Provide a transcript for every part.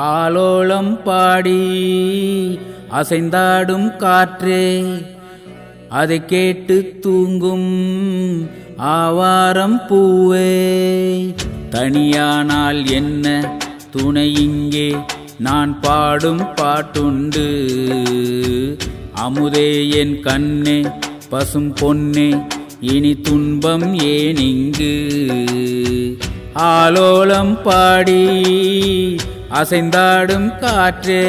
ஆலோலம் பாடி அசைந்தாடும் காற்றே, அதை கேட்டு தூங்கும் ஆவாரம் பூவே. தனியானால் என்ன துணை இங்கே, நான் பாடும் பாட்டுண்டு. அமுதே என் கண்ணே பசும் பொன்னே, இனி துன்பம் ஏனிங்கு. ஆலோலம் பாடி அசைந்தாடும் காற்றே,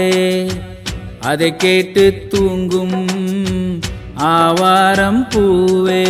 அதை கேட்டு தூங்கும் ஆவாரம் பூவே.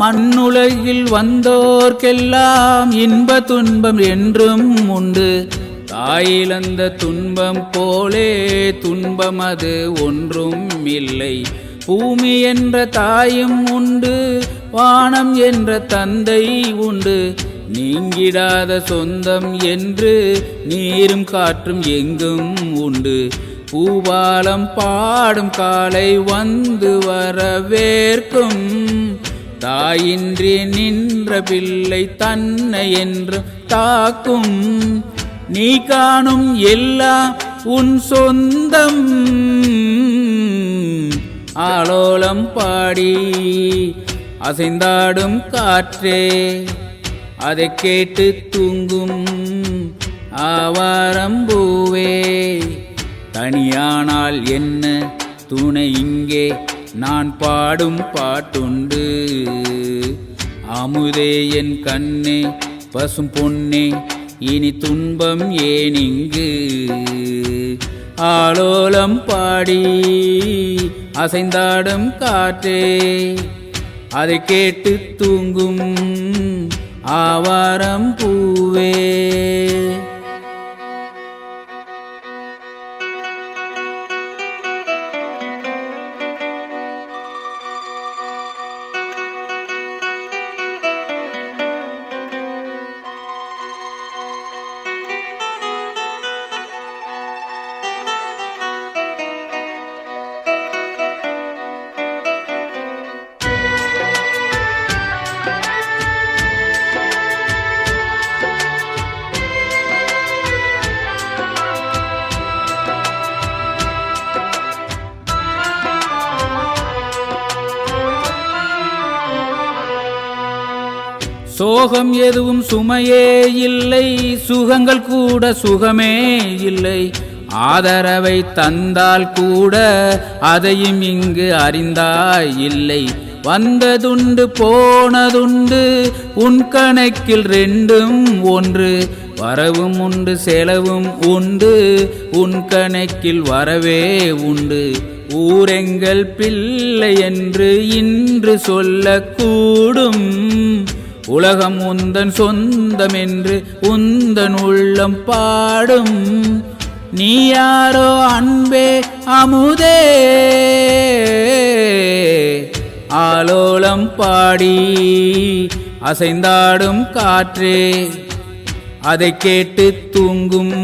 மண்ணுலகில் வந்தோர்க்கெல்லாம் இன்ப துன்பம் என்றும் உண்டு. தாயிழந்த துன்பம் போலே துன்பம் அது ஒன்றும் இல்லை. பூமி என்ற தாயும் உண்டு, வானம் என்ற தந்தை உண்டு. நீங்கிடாத சொந்தம் என்று நீரும் காற்றும் எங்கும் உண்டு. பூபாலம் பாடும் காலை வந்து வரவேற்கும். தாயின்றி நின்ற பிள்ளை தன்னை என்று தாக்கும். நீ காணும் எல்லாம் உன் சொந்தம். ஆலோலம் பாடி அசைந்தாடும் காற்றே, அதை கேட்டு தூங்கும் ஆவாரம் பூவே. தனியானால் என்ன துணை இங்கே, நான் பாடும் பாட்டுண்டு. அமுதே என் கண்ணே பசும் பொன்னே, இனி துன்பம் ஏனிங்கு. ஆலோலம் பாடி அசைந்தாடும் காற்றே, அதை கேட்டு தூங்கும் ஆவாரம் பூவே. சோகம் எதுவும் சுமையே இல்லை, சுகங்கள் கூட சுகமே இல்லை. ஆதரவை தந்தால் கூட அதையும் இங்கு அறிந்தாய் இல்லை. வந்ததுண்டு போனதுண்டு, உன் கணக்கில் ரெண்டும் ஒன்று. வரவும் உண்டு செலவும் உண்டு, உன் கணக்கில் வரவே உண்டு. ஊரெங்கள் பிள்ளை என்று இன்று சொல்லக்கூடும். உலகம் உந்தன் சொந்தம் என்று உந்தன் உள்ளம் பாடும். நீ யாரோ அன்பே அமுதே. ஆலோலம் பாடி அசைந்தாடும் காற்றே, அதை கேட்டு தூங்கும்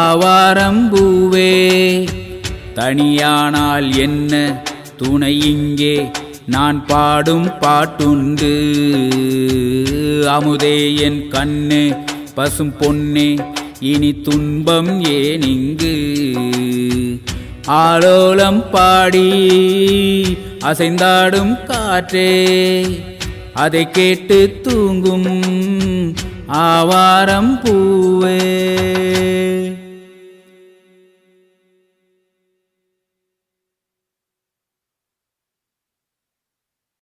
ஆவாரம் பூவே. தனியானால் என்ன துணை இங்கே, நான் பாடும் பாட்டுண்டு. அமுதே என் கண்ணே பசும் பொன்னே, இனி துன்பம் ஏனிங்கு. ஆலோலம் பாடி அசைந்தாடும் காற்றே, அதை கேட்டு தூங்கும் ஆவாரம் பூவே.